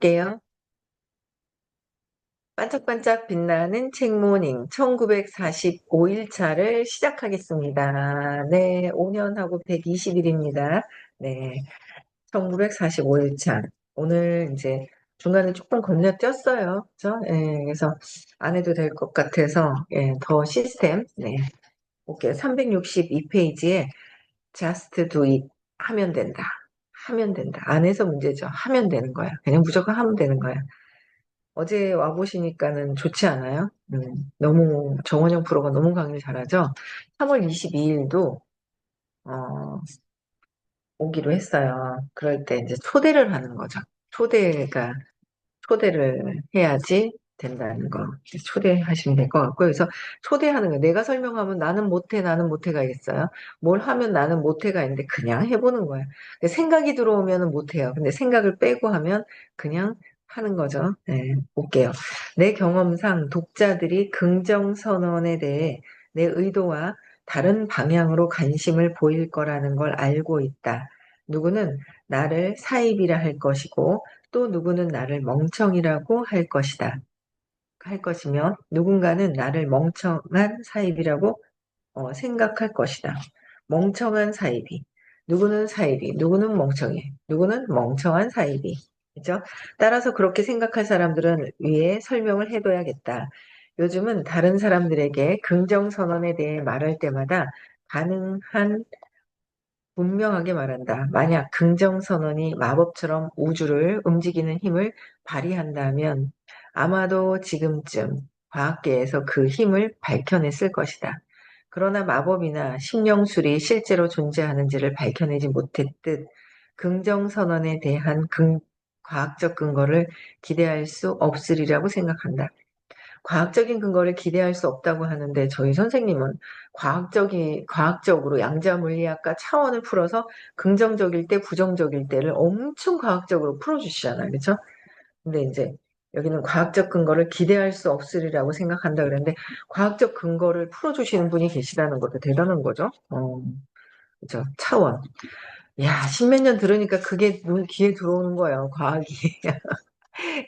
볼게요. 반짝반짝 빛나는 책모닝 1945일차를 시작하겠습니다. 네, 5년하고 120일입니다. 네, 1945일차. 오늘 이제 중간에 조금 건너뛰었어요. 그죠? 예, 그래서 안 해도 될 것 같아서, 예, 더 시스템, 네, 볼게요. 362페이지에 just do it 하면 된다. 하면 된다. 안 해서 문제죠. 하면 되는 거야. 그냥 무조건 하면 되는 거야. 어제 와보시니까는 좋지 않아요? 너무, 정원영 프로가 너무 강의를 잘하죠? 3월 22일도, 오기로 했어요. 그럴 때 이제 초대를 하는 거죠. 초대를 해야지 된다는 거. 초대하시면 될 것 같고요. 그래서 초대하는 거. 내가 설명하면 나는 못해, 나는 못해가 있어요. 뭘 하면 나는 못해가 있는데 그냥 해보는 거예요. 근데 생각이 들어오면 못해요. 근데 생각을 빼고 하면 그냥 하는 거죠. 네, 볼게요. 내 경험상 독자들이 긍정선언에 대해 내 의도와 다른 방향으로 관심을 보일 거라는 걸 알고 있다. 누구는 나를 사입이라 할 것이고, 또 누구는 나를 멍청이라고 할 것이다. 할 것이며 누군가는 나를 멍청한 사입이라고 생각할 것이다. 멍청한 사입이. 누구는 사입이, 누구는 멍청해, 누구는 멍청한 사입이. 그죠? 따라서 그렇게 생각할 사람들은 위에 설명을 해둬야겠다. 요즘은 다른 사람들에게 긍정선언에 대해 말할 때마다 가능한 분명하게 말한다. 만약 긍정선언이 마법처럼 우주를 움직이는 힘을 발휘한다면 아마도 지금쯤 과학계에서 그 힘을 밝혀냈을 것이다. 그러나 마법이나 심령술이 실제로 존재하는지를 밝혀내지 못했듯 긍정선언에 대한 과학적 근거를 기대할 수 없으리라고 생각한다. 과학적인 근거를 기대할 수 없다고 하는데 저희 선생님은 과학적으로 양자물리학과 차원을 풀어서 긍정적일 때, 부정적일 때를 엄청 과학적으로 풀어주시잖아요. 그렇죠? 근데 이제 여기는 과학적 근거를 기대할 수 없으리라고 생각한다 그랬는데 과학적 근거를 풀어주시는 분이 계시다는 것도 대단한 거죠. 그죠? 차원. 야, 십몇 년 들으니까 그게 눈 귀에 들어오는 거예요. 과학이.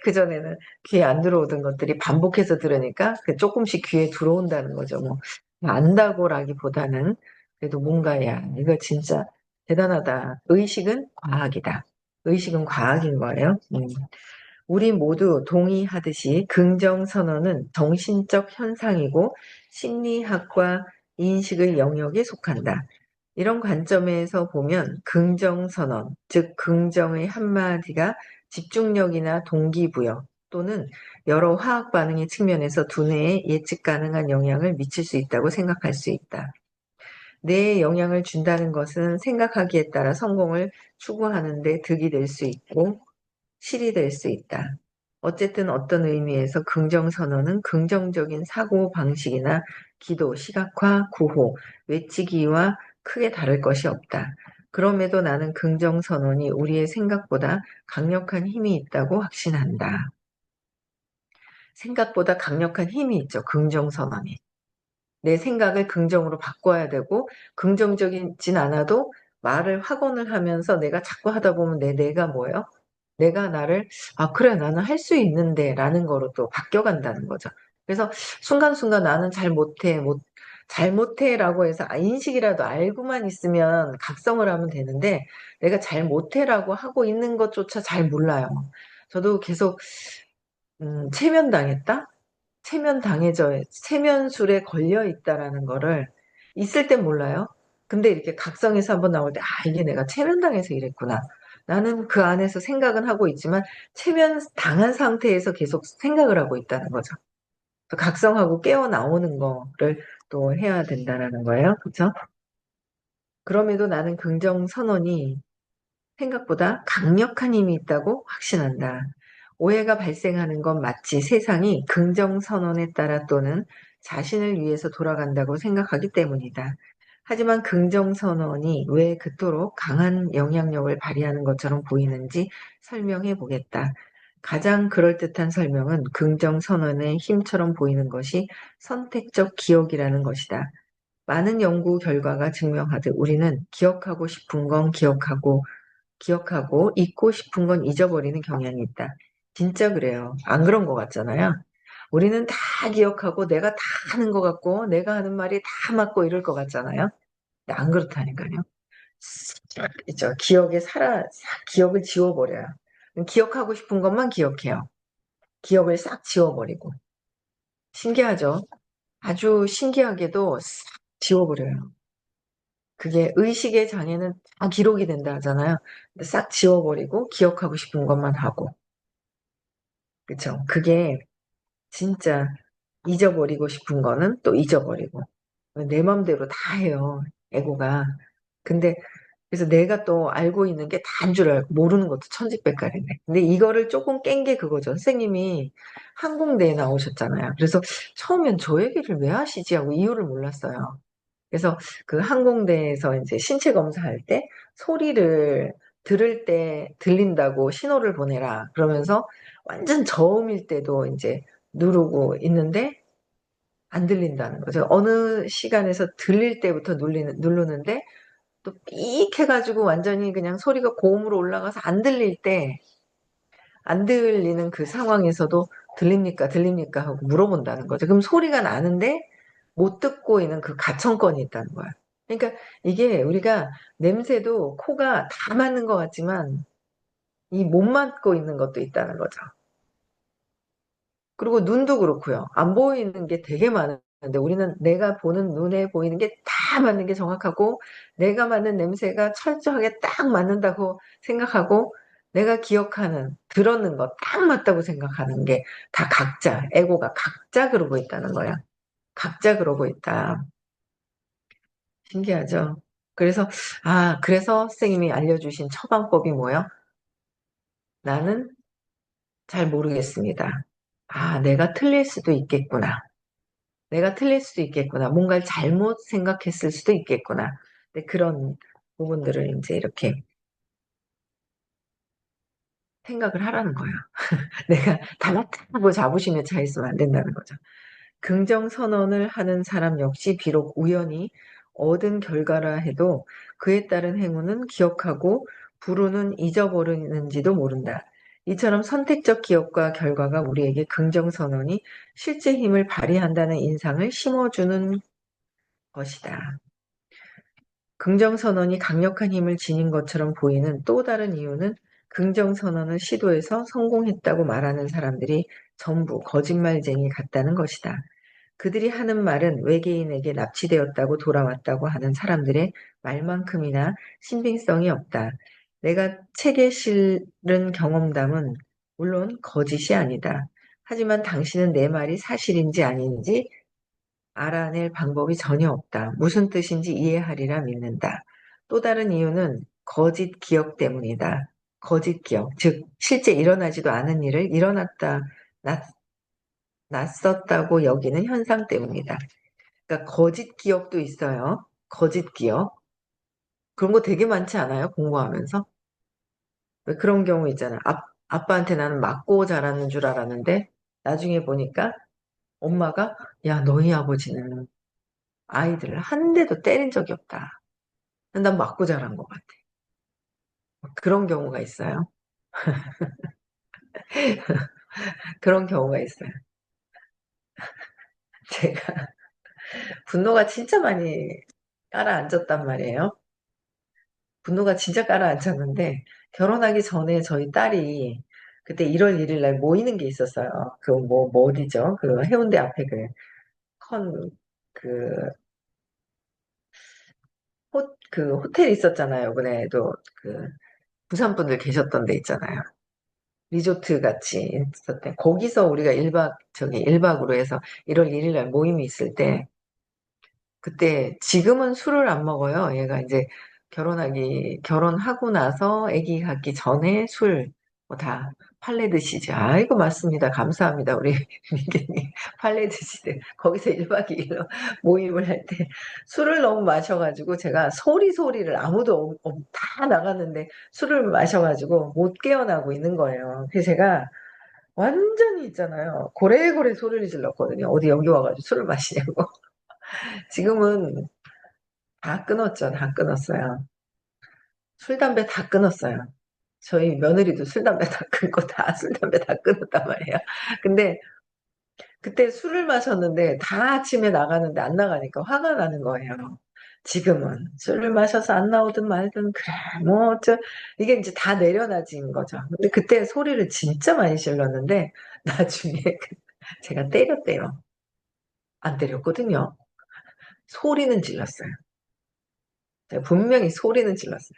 그전에는 귀에 안 들어오던 것들이 반복해서 들으니까 그 조금씩 귀에 들어온다는 거죠. 뭐, 안다고라기보다는 그래도 뭔가, 야, 이거 진짜 대단하다. 의식은 과학이다. 의식은 과학인 거예요. 우리 모두 동의하듯이 긍정선언은 정신적 현상이고 심리학과 인식의 영역에 속한다. 이런 관점에서 보면 긍정선언, 즉 긍정의 한마디가 집중력이나 동기부여 또는 여러 화학 반응의 측면에서 두뇌에 예측 가능한 영향을 미칠 수 있다고 생각할 수 있다. 뇌에 영향을 준다는 것은 생각하기에 따라 성공을 추구하는 데 득이 될 수 있고 실이 될 수 있다. 어쨌든 어떤 의미에서 긍정선언은 긍정적인 사고 방식이나 기도, 시각화, 구호, 외치기와 크게 다를 것이 없다. 그럼에도 나는 긍정선언이 우리의 생각보다 강력한 힘이 있다고 확신한다. 생각보다 강력한 힘이 있죠. 긍정선언이. 내 생각을 긍정으로 바꿔야 되고 긍정적이진 않아도 말을 확언을 하면서 내가 자꾸 하다 보면 내가 뭐예요? 내가 나를 그래 나는 할 수 있는데 라는 거로 또 바뀌어간다는 거죠. 그래서 순간순간 나는 잘 못해라고 해서 인식이라도 알고만 있으면 각성을 하면 되는데 내가 잘 못해라고 하고 있는 것조차 잘 몰라요. 저도 계속 체면당했다? 체면술에 걸려 있다라는 거를 있을 땐 몰라요. 근데 이렇게 각성해서 한번 나올 때, 이게 내가 체면당해서 이랬구나. 나는 그 안에서 생각은 하고 있지만, 체면당한 상태에서 계속 생각을 하고 있다는 거죠. 각성하고 깨어 나오는 거를 또 해야 된다라는 거예요. 그렇죠? 그럼에도 나는 긍정 선언이 생각보다 강력한 힘이 있다고 확신한다. 오해가 발생하는 건 마치 세상이 긍정선언에 따라 또는 자신을 위해서 돌아간다고 생각하기 때문이다. 하지만 긍정선언이 왜 그토록 강한 영향력을 발휘하는 것처럼 보이는지 설명해 보겠다. 가장 그럴듯한 설명은 긍정선언의 힘처럼 보이는 것이 선택적 기억이라는 것이다. 많은 연구 결과가 증명하듯 우리는 기억하고 싶은 건 기억하고 잊고 싶은 건 잊어버리는 경향이 있다. 진짜 그래요. 안 그런 것 같잖아요. 우리는 다 기억하고 내가 다 하는 것 같고 내가 하는 말이 다 맞고 이럴 것 같잖아요. 근데 안 그렇다니까요. 저 기억에 싹 기억을 지워버려요. 기억하고 싶은 것만 기억해요. 기억을 싹 지워버리고. 신기하죠? 아주 신기하게도 싹 지워버려요. 그게 의식의 장애는 다 기록이 된다 하잖아요. 근데 싹 지워버리고 기억하고 싶은 것만 하고. 그쵸? 그게 진짜 잊어버리고 싶은 거는 또 잊어버리고. 내 맘대로 다 해요. 에고가. 근데 그래서 내가 또 알고 있는 게 다인 줄 알고 모르는 것도 천지백갈이네. 근데 이거를 조금 깬 게 그거죠. 선생님이 항공대에 나오셨잖아요. 그래서 처음엔 저 얘기를 왜 하시지 하고 이유를 몰랐어요. 그래서 그 항공대에서 이제 신체 검사할 때 소리를 들을 때 들린다고 신호를 보내라. 그러면서 완전 저음일 때도 이제 누르고 있는데 안 들린다는 거죠. 어느 시간에서 들릴 때부터 누르는데 또 삑 해가지고 완전히 그냥 소리가 고음으로 올라가서 안 들릴 때, 안 들리는 그 상황에서도 들립니까? 들립니까? 하고 물어본다는 거죠. 그럼 소리가 나는데 못 듣고 있는 그 가천권이 있다는 거야. 그러니까 이게 우리가 냄새도 코가 다 맞는 것 같지만 이 못 맡고 있는 것도 있다는 거죠. 그리고 눈도 그렇고요. 안 보이는 게 되게 많은데 우리는 내가 보는 눈에 보이는 게 다 맞는 게 정확하고 내가 맡는 냄새가 철저하게 딱 맞는다고 생각하고 내가 기억하는 들었는 거 딱 맞다고 생각하는 게 다 각자 에고가 각자 그러고 있다는 거야. 각자 그러고 있다. 신기하죠? 그래서 그래서 선생님이 알려주신 처방법이 뭐예요? 나는 잘 모르겠습니다. 내가 틀릴 수도 있겠구나. 내가 틀릴 수도 있겠구나. 뭔가를 잘못 생각했을 수도 있겠구나. 근데 그런 부분들을 이제 이렇게 생각을 하라는 거예요. 내가 다 맞다고 자부심에 차 있으면 안 된다는 거죠. 긍정 선언을 하는 사람 역시 비록 우연히 얻은 결과라 해도 그에 따른 행운은 기억하고 불운은 잊어버리는지도 모른다. 이처럼 선택적 기억과 결과가 우리에게 긍정 선언이 실제 힘을 발휘한다는 인상을 심어주는 것이다. 긍정선언이 강력한 힘을 지닌 것처럼 보이는 또 다른 이유는 긍정선언을 시도해서 성공했다고 말하는 사람들이 전부 거짓말쟁이 같다는 것이다. 그들이 하는 말은 외계인에게 납치되었다고 돌아왔다고 하는 사람들의 말만큼이나 신빙성이 없다. 내가 책에 실은 경험담은 물론 거짓이 아니다. 하지만 당신은 내 말이 사실인지 아닌지 알아낼 방법이 전혀 없다. 무슨 뜻인지 이해하리라 믿는다. 또 다른 이유는 거짓 기억 때문이다. 거짓 기억, 즉 실제 일어나지도 않은 일을 났, 났었다고 여기는 현상 때문이다. 그러니까 거짓 기억도 있어요. 거짓 기억. 그런 거 되게 많지 않아요? 공부하면서. 왜 그런 경우 있잖아. 아빠한테 나는 맞고 자라는 줄 알았는데 나중에 보니까 엄마가 야, 너희 아버지는 아이들을 한 대도 때린 적이 없다. 난 맞고 자란 것 같아. 그런 경우가 있어요. 그런 경우가 있어요. 제가 분노가 진짜 많이 깔아앉았단 말이에요. 분노가 진짜 깔아앉았는데 결혼하기 전에 저희 딸이 그때 1월 1일 날 모이는 게 있었어요. 뭐 어디죠? 그 해운대 앞에 컨, 그, 그 호텔 있었잖아요. 이번에도 부산 분들 계셨던 데 있잖아요. 리조트 같이 있었대. 거기서 우리가 1박으로 해서 1월 1일 날 모임이 있을 때, 그때 지금은 술을 안 먹어요. 얘가 이제 결혼하고 나서 아기 갖기 전에 뭐 다 팔레 드시죠. 아이고, 맞습니다. 감사합니다. 우리 민경님. 팔레 드시대. 거기서 1박 2일로 모임을 할 때 술을 너무 마셔가지고 제가 소리를 아무도 다 나갔는데 술을 마셔가지고 못 깨어나고 있는 거예요. 그래서 제가 완전히 있잖아요. 고래고래 소리를 질렀거든요. 어디 여기 와가지고 술을 마시냐고. 지금은 다 끊었죠. 다 끊었어요. 술, 담배 다 끊었어요. 저희 며느리도 술, 담배 다 끊고 다 술, 담배 다 끊었단 말이에요. 근데 그때 술을 마셨는데 다 아침에 나가는데 안 나가니까 화가 나는 거예요. 지금은 술을 마셔서 안 나오든 말든 그래 뭐 이게 이제 다 내려놔진 거죠. 근데 그때 소리를 진짜 많이 질렀는데 나중에 제가 때렸대요. 안 때렸거든요. 소리는 질렀어요. 제가 분명히 소리는 질렀어요.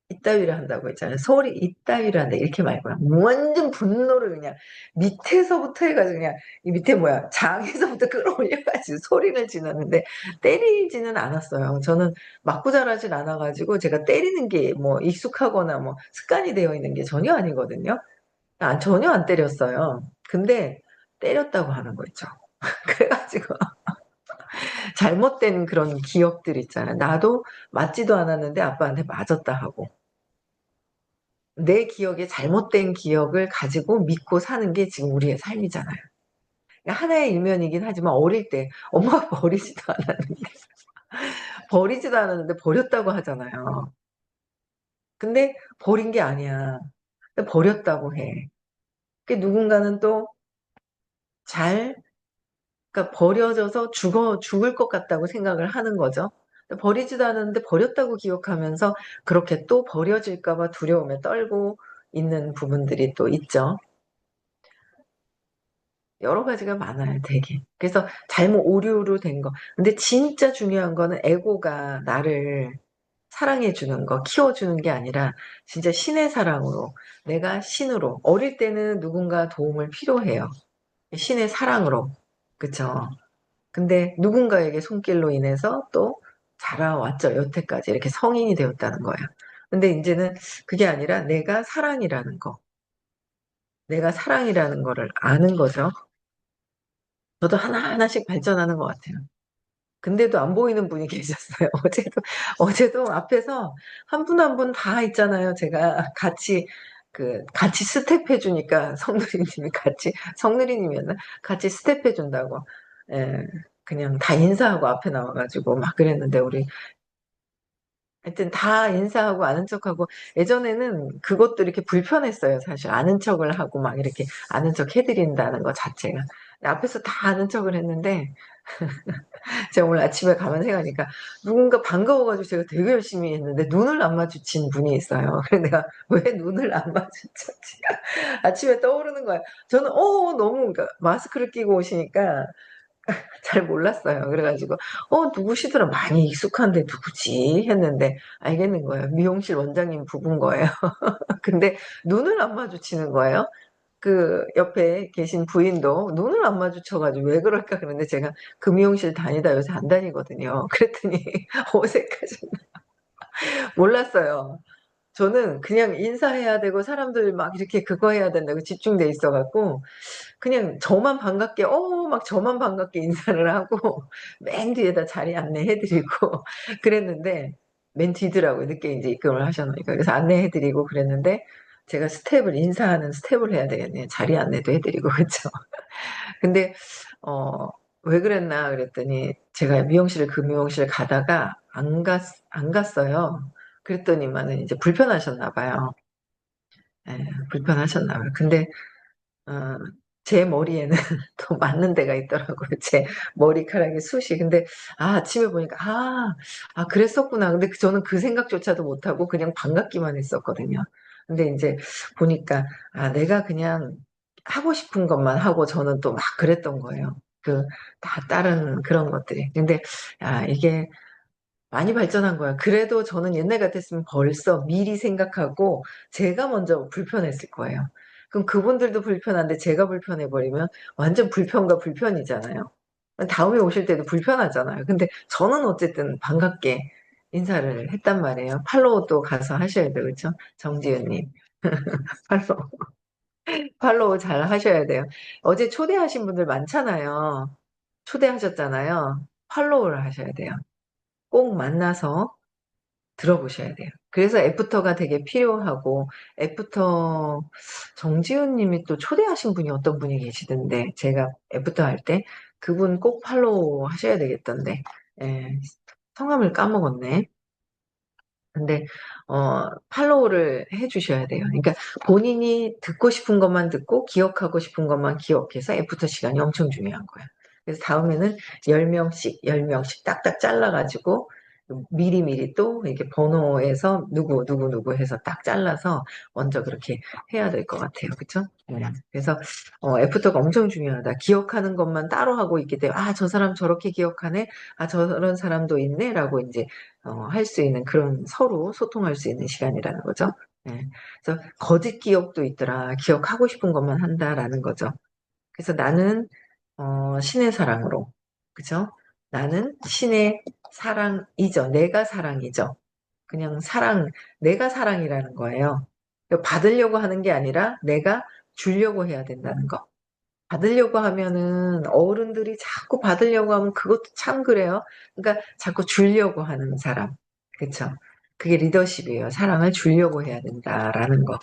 이따위를 한다고 했잖아요. 소리 이따위를 한다 이렇게 말고요. 완전 분노를 그냥 밑에서부터 해가지고 그냥 이 밑에 뭐야 장에서부터 끌어올려가지고 소리를 지르는데 때리지는 않았어요. 저는 맞고 자라진 않아가지고 제가 때리는 게 뭐 익숙하거나 뭐 습관이 되어 있는 게 전혀 아니거든요. 전혀 안 때렸어요. 근데 때렸다고 하는 거 있죠. 그래가지고 잘못된 그런 기억들 있잖아요. 나도 맞지도 않았는데 아빠한테 맞았다 하고. 내 기억에 잘못된 기억을 가지고 믿고 사는 게 지금 우리의 삶이잖아요. 그러니까 하나의 일면이긴 하지만 어릴 때 엄마가 버리지도 않았는데 버렸다고 하잖아요. 근데 버린 게 아니야. 근데 버렸다고 해. 그 누군가는 또 잘, 그러니까 버려져서 죽을 것 같다고 생각을 하는 거죠. 버리지도 않았는데 버렸다고 기억하면서 그렇게 또 버려질까봐 두려움에 떨고 있는 부분들이 또 있죠. 여러 가지가 많아요, 되게. 그래서 잘못 오류로 된 거. 근데 진짜 중요한 거는 에고가 나를 사랑해주는 거, 키워주는 게 아니라 진짜 신의 사랑으로, 내가 신으로. 어릴 때는 누군가 도움을 필요해요. 신의 사랑으로. 그쵸? 근데 누군가에게 손길로 인해서 또 자라왔죠, 여태까지. 이렇게 성인이 되었다는 거예요. 근데 이제는 그게 아니라 내가 사랑이라는 거. 내가 사랑이라는 거를 아는 거죠. 저도 하나하나씩 발전하는 것 같아요. 근데도 안 보이는 분이 계셨어요. 어제도 앞에서 한 분 한 분 다 있잖아요. 제가 같이 스텝 해주니까 성누리님이 성누리님이었나? 같이 스텝 해준다고. 예, 그냥 다 인사하고 앞에 나와가지고 막 그랬는데 하여튼 다 인사하고 아는 척하고 예전에는 그것도 이렇게 불편했어요. 사실 아는 척을 하고 막 이렇게 아는 척 해드린다는 것 자체가. 앞에서 다 아는 척을 했는데 제가 오늘 아침에 가만 생각하니까 누군가 반가워가지고 제가 되게 열심히 했는데 눈을 안 마주친 분이 있어요. 그래서 내가 왜 눈을 안 마주쳤지? 아침에 떠오르는 거야. 저는 너무 그러니까 마스크를 끼고 오시니까 잘 몰랐어요. 그래가지고 누구시더라 많이 익숙한데 누구지 했는데 알겠는 거예요. 미용실 원장님 부부인 거예요. 근데 눈을 안 마주치는 거예요. 그 옆에 계신 부인도 눈을 안 마주쳐가지고 왜 그럴까 그러는데 제가 그 미용실 다니다 요새 안 다니거든요. 그랬더니 어색하죠. 몰랐어요. 저는 그냥 인사해야 되고 사람들 막 이렇게 그거 해야 된다고 집중돼 있어갖고 그냥 저만 반갑게 막 저만 반갑게 인사를 하고 맨 뒤에다 자리 안내해드리고 그랬는데 맨 뒤더라고요. 늦게 이제 입금을 하셨으니까 그래서 안내해드리고 그랬는데 제가 인사하는 스텝을 해야 되겠네요. 자리 안내도 해드리고 그렇죠. 근데 어, 왜 그랬나 그랬더니 제가 그 미용실 가다가 안 갔어요. 그랬더니만은 이제 불편하셨나 봐요. 예, 불편하셨나 봐요. 근데 어, 제 머리에는 또 맞는 데가 있더라고요. 제 머리카락의 숱이. 근데 아침에 보니까 그랬었구나. 근데 저는 그 생각조차도 못하고 그냥 반갑기만 했었거든요. 근데 이제 보니까 내가 그냥 하고 싶은 것만 하고 저는 또 막 그랬던 거예요. 다 다른 그런 것들이. 근데 이게 많이 발전한 거야. 그래도 저는 옛날 같았으면 벌써 미리 생각하고 제가 먼저 불편했을 거예요. 그럼 그분들도 불편한데 제가 불편해버리면 완전 불편과 불편이잖아요. 다음에 오실 때도 불편하잖아요. 근데 저는 어쨌든 반갑게 인사를 했단 말이에요. 팔로우도 가서 하셔야 돼요. 그렇죠? 정지은님. 팔로우, 팔로우 잘 하셔야 돼요. 어제 초대하신 분들 많잖아요. 초대하셨잖아요. 팔로우를 하셔야 돼요. 꼭 만나서 들어보셔야 돼요. 그래서 애프터가 되게 필요하고, 애프터, 정지훈 님이 또 초대하신 분이 어떤 분이 계시던데, 제가 애프터 할 때, 그분 꼭 팔로우 하셔야 되겠던데, 예, 성함을 까먹었네. 근데 팔로우를 해주셔야 돼요. 그러니까 본인이 듣고 싶은 것만 듣고 기억하고 싶은 것만 기억해서 애프터 시간이 엄청 중요한 거예요. 그래서 다음에는 10명씩, 10명씩 딱딱 잘라가지고 미리미리 또 이렇게 번호에서 누구 해서 딱 잘라서 먼저 그렇게 해야 될 것 같아요. 그쵸? 그래서 애프터가 엄청 중요하다. 기억하는 것만 따로 하고 있기 때문에 저 사람 저렇게 기억하네. 저런 사람도 있네. 라고 이제 할 수 있는 그런 서로 소통할 수 있는 시간이라는 거죠. 예. 그래서 거짓 기억도 있더라. 기억하고 싶은 것만 한다라는 거죠. 그래서 나는 신의 사랑으로, 그죠? 나는 신의 사랑이죠. 내가 사랑이죠. 그냥 사랑, 내가 사랑이라는 거예요. 받으려고 하는 게 아니라 내가 주려고 해야 된다는 거. 받으려고 하면은 어른들이 자꾸 받으려고 하면 그것도 참 그래요. 그러니까 자꾸 주려고 하는 사람. 그쵸? 그게 리더십이에요. 사랑을 주려고 해야 된다라는 거.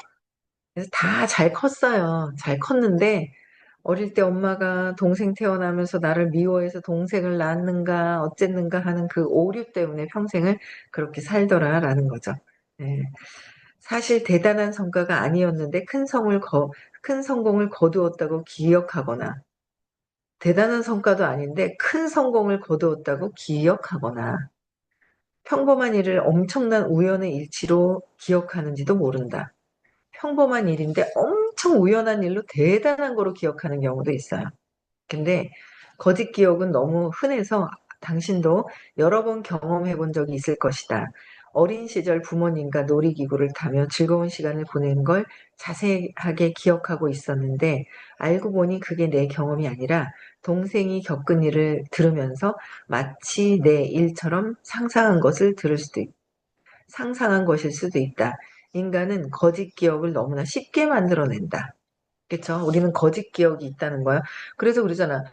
그래서 다 잘 컸어요. 잘 컸는데 어릴 때 엄마가 동생 태어나면서 나를 미워해서 동생을 낳았는가 어쨌는가 하는 그 오류 때문에 평생을 그렇게 살더라라는 거죠. 네. 사실 대단한 성과가 아니었는데 큰 성공을 거두었다고 기억하거나 대단한 성과도 아닌데 큰 성공을 거두었다고 기억하거나 평범한 일을 엄청난 우연의 일치로 기억하는지도 모른다. 평범한 일인데 엄청 우연한 일로 대단한 거로 기억하는 경우도 있어요. 근데 거짓 기억은 너무 흔해서 당신도 여러 번 경험해 본 적이 있을 것이다. 어린 시절 부모님과 놀이기구를 타며 즐거운 시간을 보낸 걸 자세하게 기억하고 있었는데 알고 보니 그게 내 경험이 아니라 동생이 겪은 일을 들으면서 마치 내 일처럼 상상한 것일 수도 있다. 인간은 거짓 기억을 너무나 쉽게 만들어낸다. 그쵸? 우리는 거짓 기억이 있다는 거야. 그래서 그러잖아.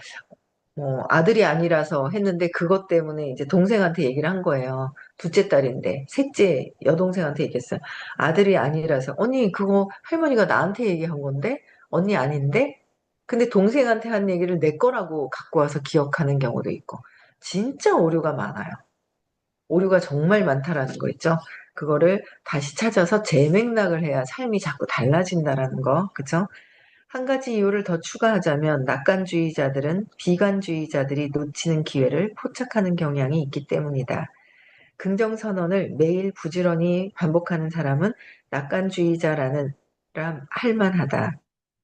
아들이 아니라서 했는데 그것 때문에 이제 동생한테 얘기를 한 거예요. 둘째 딸인데 셋째 여동생한테 얘기했어요. 아들이 아니라서 언니 그거 할머니가 나한테 얘기한 건데 언니 아닌데? 근데 동생한테 한 얘기를 내 거라고 갖고 와서 기억하는 경우도 있고 진짜 오류가 많아요. 오류가 정말 많다라는 거 있죠. 그거를 다시 찾아서 재맥락을 해야 삶이 자꾸 달라진다라는 거, 그쵸? 한 가지 이유를 더 추가하자면 낙관주의자들은 비관주의자들이 놓치는 기회를 포착하는 경향이 있기 때문이다. 긍정선언을 매일 부지런히 반복하는 사람은 낙관주의자라는 할만하다.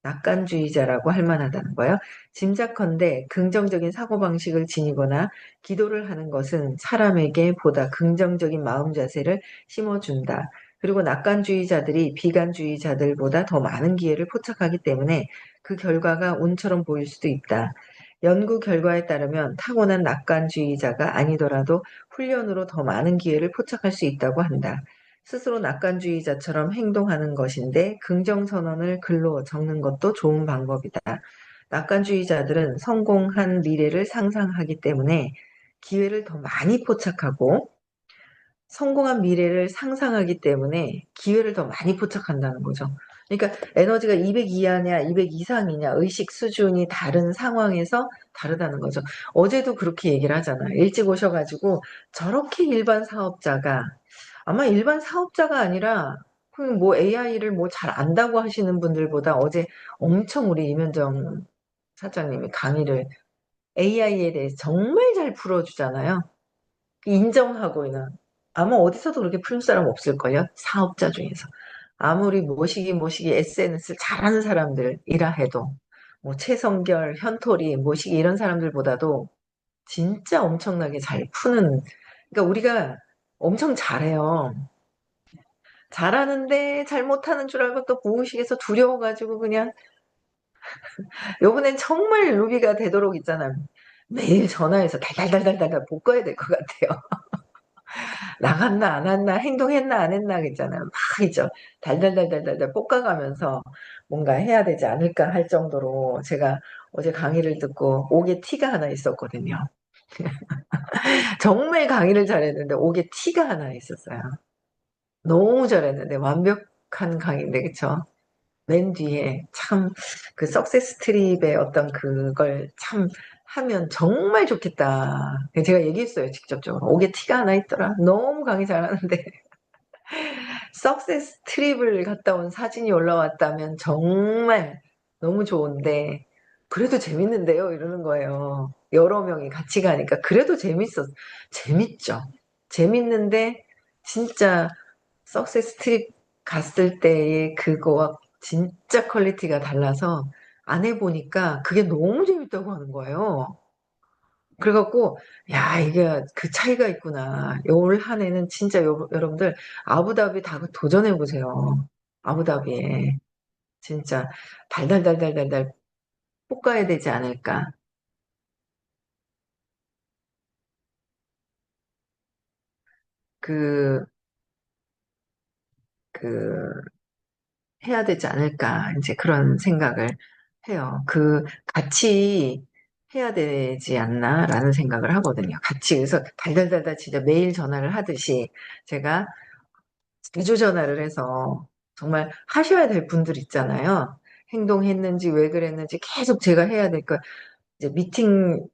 낙관주의자라고 할 만하다는 거예요. 짐작컨대 긍정적인 사고방식을 지니거나 기도를 하는 것은 사람에게 보다 긍정적인 마음 자세를 심어준다. 그리고 낙관주의자들이 비관주의자들보다 더 많은 기회를 포착하기 때문에 그 결과가 운처럼 보일 수도 있다. 연구 결과에 따르면 타고난 낙관주의자가 아니더라도 훈련으로 더 많은 기회를 포착할 수 있다고 한다. 스스로 낙관주의자처럼 행동하는 것인데 긍정선언을 글로 적는 것도 좋은 방법이다. 낙관주의자들은 성공한 미래를 상상하기 때문에 기회를 더 많이 포착하고 성공한 미래를 상상하기 때문에 기회를 더 많이 포착한다는 거죠. 그러니까 에너지가 200 이하냐, 200 이상이냐, 의식 수준이 다른 상황에서 다르다는 거죠. 어제도 그렇게 얘기를 하잖아요. 일찍 오셔가지고 저렇게 일반 사업자가 아마 일반 사업자가 아니라 그냥 뭐 AI를 뭐 잘 안다고 하시는 분들보다 어제 엄청 우리 이면정 사장님이 강의를 AI에 대해서 정말 잘 풀어주잖아요. 인정하고 있는 아마 어디서도 그렇게 푸는 사람 없을걸요? 사업자 중에서. 아무리 모시기 SNS를 잘하는 사람들이라 해도 뭐 최성결, 현토리, 모시기 이런 사람들보다도 진짜 엄청나게 잘 푸는 그러니까 우리가 엄청 잘해요. 잘하는데 잘못하는 줄 알고 또 무의식에서 두려워가지고 그냥 요번엔 정말 루비가 되도록 있잖아. 매일 전화해서 달달달달달 볶아야 될 것 같아요. 나갔나 안 왔나 행동했나 안 했나 있잖아요. 막 있죠. 달달달달달달 볶아가면서 뭔가 해야 되지 않을까 할 정도로 제가 어제 강의를 듣고 옥에 티가 하나 있었거든요. 정말 강의를 잘했는데 옥에 티가 하나 있었어요. 너무 잘했는데 완벽한 강의인데 그쵸? 맨 뒤에 참 그 석세스 트립의 어떤 그걸 참 하면 정말 좋겠다. 제가 얘기했어요, 직접적으로. 옥에 티가 하나 있더라. 너무 강의 잘하는데 석세스 트립을 갔다 온 사진이 올라왔다면 정말 너무 좋은데, 그래도 재밌는데요? 이러는 거예요. 여러 명이 같이 가니까. 그래도 재밌죠. 재밌는데, 진짜 석세스 트립 갔을 때의 그거와 진짜 퀄리티가 달라서 안 해보니까 그게 너무 재밌다고 하는 거예요. 그래갖고, 야, 이게 그 차이가 있구나. 올 한 해는 진짜 여러분들 아부다비 다 도전해보세요. 아부다비에. 진짜 달달달달달달 볶아야 되지 않을까. 그, 그, 해야 되지 않을까. 이제 그런 생각을 해요. 같이 해야 되지 않나라는 생각을 하거든요. 같이. 그래서 달달달달 진짜 매일 전화를 하듯이 제가 자주 전화를 해서 정말 하셔야 될 분들 있잖아요. 행동했는지 왜 그랬는지 계속 제가 해야 될 거. 이제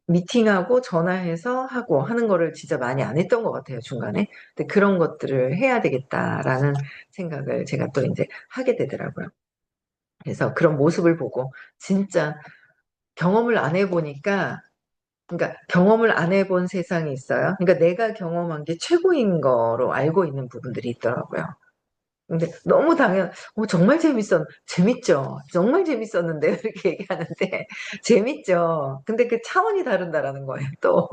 미팅하고 전화해서 하고 하는 거를 진짜 많이 안 했던 것 같아요, 중간에. 근데 그런 것들을 해야 되겠다라는 생각을 제가 또 이제 하게 되더라고요. 그래서 그런 모습을 보고 진짜 경험을 안 해보니까, 그러니까 경험을 안 해본 세상이 있어요. 그러니까 내가 경험한 게 최고인 거로 알고 있는 부분들이 있더라고요. 근데 너무 정말 재밌죠. 정말 재밌었는데, 이렇게 얘기하는데, 재밌죠. 근데 그 차원이 다른다라는 거예요, 또.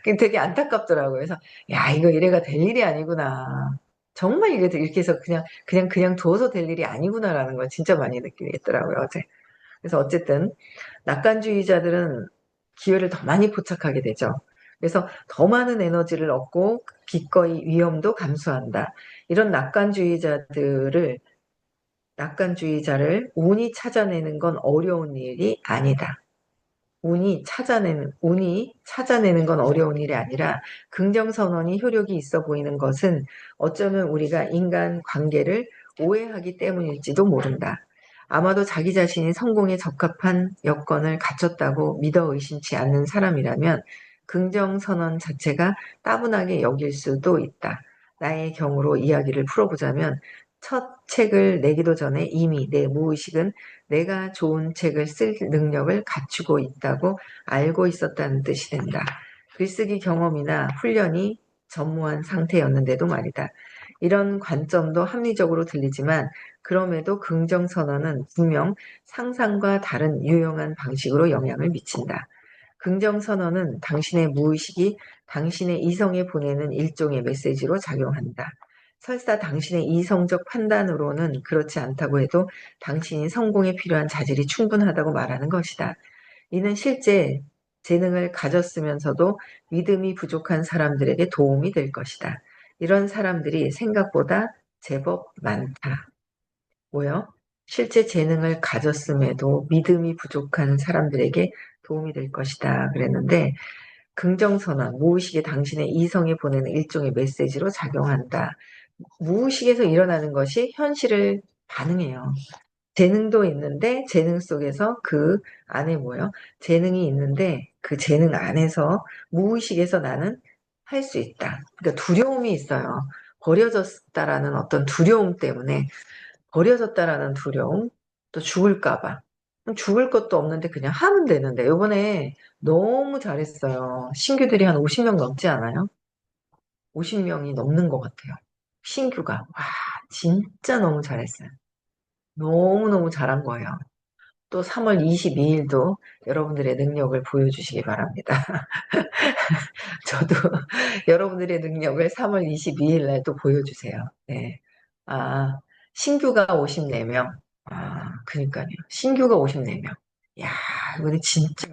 그게 되게 안타깝더라고요. 그래서, 야, 이거 이래가 될 일이 아니구나. 정말 이렇게 해서 그냥 두어서 될 일이 아니구나라는 걸 진짜 많이 느끼겠더라고요, 어제. 그래서 어쨌든, 낙관주의자들은 기회를 더 많이 포착하게 되죠. 그래서 더 많은 에너지를 얻고 기꺼이 위험도 감수한다. 이런 낙관주의자를 운이 찾아내는 건 어려운 일이 아니다. 운이 찾아내는 건 어려운 일이 아니라 긍정선언이 효력이 있어 보이는 것은 어쩌면 우리가 인간 관계를 오해하기 때문일지도 모른다. 아마도 자기 자신이 성공에 적합한 여건을 갖췄다고 믿어 의심치 않는 사람이라면 긍정선언 자체가 따분하게 여길 수도 있다. 나의 경우로 이야기를 풀어보자면 첫 책을 내기도 전에 이미 내 무의식은 내가 좋은 책을 쓸 능력을 갖추고 있다고 알고 있었다는 뜻이 된다. 글쓰기 경험이나 훈련이 전무한 상태였는데도 말이다. 이런 관점도 합리적으로 들리지만 그럼에도 긍정선언은 분명 상상과 다른 유용한 방식으로 영향을 미친다. 긍정선언은 당신의 무의식이 당신의 이성에 보내는 일종의 메시지로 작용한다. 설사 당신의 이성적 판단으로는 그렇지 않다고 해도 당신이 성공에 필요한 자질이 충분하다고 말하는 것이다. 이는 실제 재능을 가졌으면서도 믿음이 부족한 사람들에게 도움이 될 것이다. 이런 사람들이 생각보다 제법 많다. 뭐요? 실제 재능을 가졌음에도 믿음이 부족한 사람들에게 도움이 될 것이다. 그랬는데, 긍정선언, 무의식이 당신의 이성에 보내는 일종의 메시지로 작용한다. 무의식에서 일어나는 것이 현실을 반응해요. 재능도 있는데 재능 속에서 그 안에 뭐요? 재능이 있는데 그 재능 안에서 무의식에서 나는 할 수 있다. 그러니까 두려움이 있어요. 버려졌다라는 어떤 두려움 때문에 버려졌다라는 두려움, 또 죽을까 봐. 죽을 것도 없는데 그냥 하면 되는데 요번에 너무 잘했어요. 신규들이 한 50명 넘지 않아요? 50명이 넘는 것 같아요. 신규가. 와, 진짜 너무 잘했어요. 너무너무 잘한 거예요. 또 3월 22일도 여러분들의 능력을 보여주시기 바랍니다. 저도 여러분들의 능력을 3월 22일 날 또 보여주세요. 네. 아, 신규가 54명. 아, 그니까요. 신규가 54명. 야, 이번에 진짜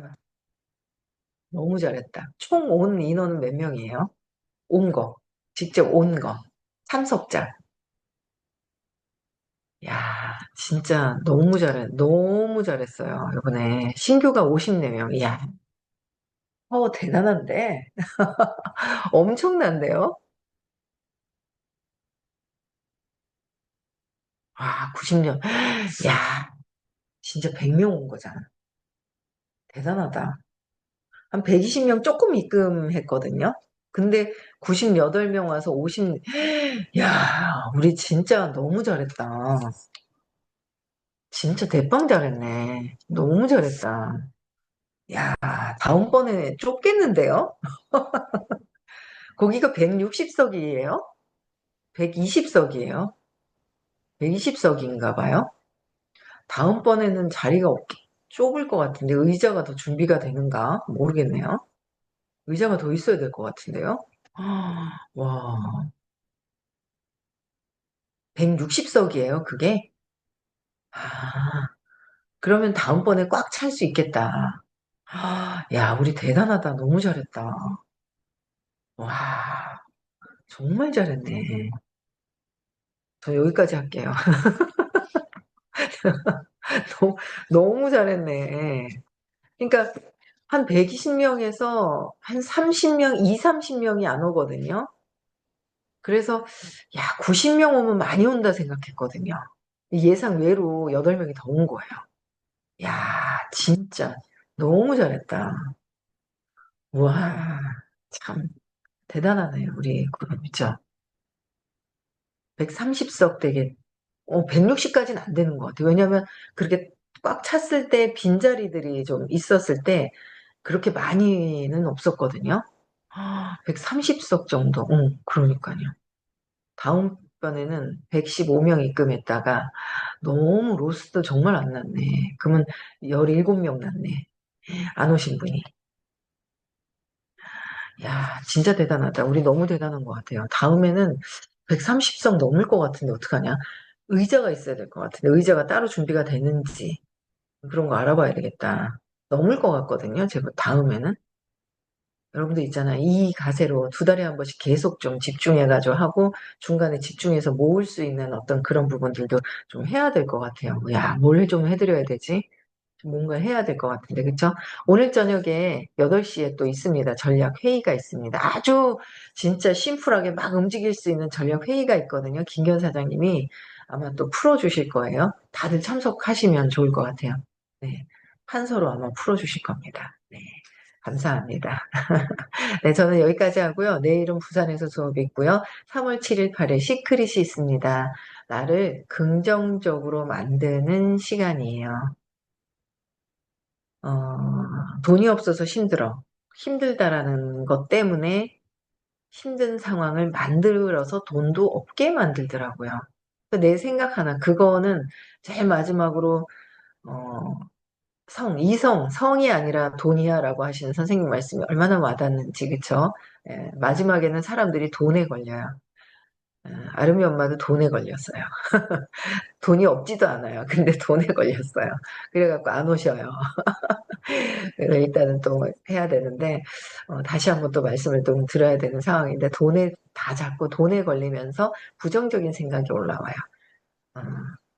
너무 잘했다. 총 온 인원은 몇 명이에요? 온 거. 직접 온 거. 참석자. 야, 진짜 너무 잘했어요. 이번에 신규가 54명. 이야, 대단한데? 엄청난데요? 아, 90년. 야, 진짜 100명 온 거잖아. 대단하다. 한 120명 조금 입금했거든요. 근데 98명 와서 야, 우리 진짜 너무 잘했다. 진짜 대빵 잘했네. 너무 잘했다. 야, 다음번에 쫓겠는데요? 거기가 160석이에요? 120석이에요? 120석인가 봐요? 다음번에는 자리가 좁을 것 같은데 의자가 더 준비가 되는가? 모르겠네요. 의자가 더 있어야 될 것 같은데요? 와, 160석이에요, 그게? 아, 그러면 다음번에 꽉 찰 수 있겠다. 야, 우리 대단하다. 너무 잘했다. 와, 정말 잘했네. 저 여기까지 할게요. 너무, 너무 잘했네. 그러니까 한 120명에서 한 30명, 2, 30명이 안 오거든요. 그래서 야, 90명 오면 많이 온다 생각했거든요. 예상 외로 8명이 더 온 거예요. 야, 진짜 너무 잘했다. 와, 참 대단하네요, 우리 그룹. 그죠? 130석 되게 160까지는 안 되는 것 같아요. 왜냐면 그렇게 꽉 찼을 때 빈자리들이 좀 있었을 때 그렇게 많이는 없었거든요. 130석 정도. 그러니까요. 다음번에는 115명 입금했다가 너무 로스도 정말 안 났네. 그러면 17명 났네. 안 오신 분이. 야, 진짜 대단하다. 우리 너무 대단한 것 같아요. 다음에는 130석 넘을 것 같은데 어떡하냐? 의자가 있어야 될 것 같은데 의자가 따로 준비가 되는지 그런 거 알아봐야 되겠다. 넘을 것 같거든요. 제가 다음에는. 여러분들 있잖아요. 이 가세로 2달에 한 번씩 계속 좀 집중해가지고 하고 중간에 집중해서 모을 수 있는 어떤 그런 부분들도 좀 해야 될 것 같아요. 야, 뭘 좀 해드려야 되지? 뭔가 해야 될 것 같은데, 그쵸? 오늘 저녁에 8시에 또 있습니다. 전략 회의가 있습니다. 아주 진짜 심플하게 막 움직일 수 있는 전략 회의가 있거든요. 김기현 사장님이 아마 또 풀어주실 거예요. 다들 참석하시면 좋을 것 같아요. 네. 판서로 아마 풀어주실 겁니다. 네. 감사합니다. 네, 저는 여기까지 하고요. 내일은 부산에서 수업이 있고요. 3월 7일, 8일 시크릿이 있습니다. 나를 긍정적으로 만드는 시간이에요. 돈이 없어서 힘들어. 힘들다라는 것 때문에 힘든 상황을 만들어서 돈도 없게 만들더라고요. 내 생각 하나, 그거는 제일 마지막으로, 어, 성이 아니라 돈이야 라고 하시는 선생님 말씀이 얼마나 와닿는지, 그쵸? 예, 마지막에는 사람들이 돈에 걸려요. 아름이 엄마도 돈에 걸렸어요. 돈이 없지도 않아요. 근데 돈에 걸렸어요. 그래갖고 안 오셔요. 그래서 일단은 또 해야 되는데, 다시 한번 또 말씀을 또 드려야 되는 상황인데, 돈에 다 잡고 돈에 걸리면서 부정적인 생각이 올라와요. 어,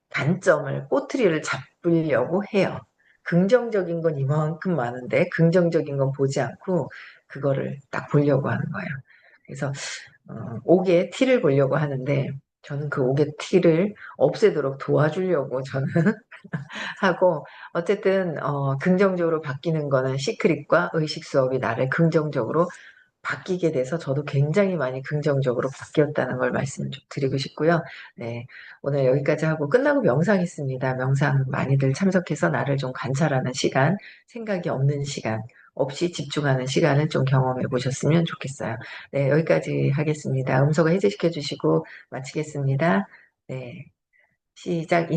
단점을, 꼬투리를 잡으려고 해요. 긍정적인 건 이만큼 많은데, 긍정적인 건 보지 않고, 그거를 딱 보려고 하는 거예요. 그래서, 옥에 티를 보려고 하는데, 저는 그 옥의 티를 없애도록 도와주려고 저는 하고 어쨌든 긍정적으로 바뀌는 거는 시크릿과 의식 수업이 나를 긍정적으로 바뀌게 돼서 저도 굉장히 많이 긍정적으로 바뀌었다는 걸 말씀 좀 드리고 싶고요. 네, 오늘 여기까지 하고 끝나고 명상 있습니다. 명상 많이들 참석해서 나를 좀 관찰하는 시간, 생각이 없는 시간, 없이 집중하는 시간을 좀 경험해 보셨으면 좋겠어요. 네, 여기까지 하겠습니다. 음소거 해제시켜 주시고 마치겠습니다. 네, 시작.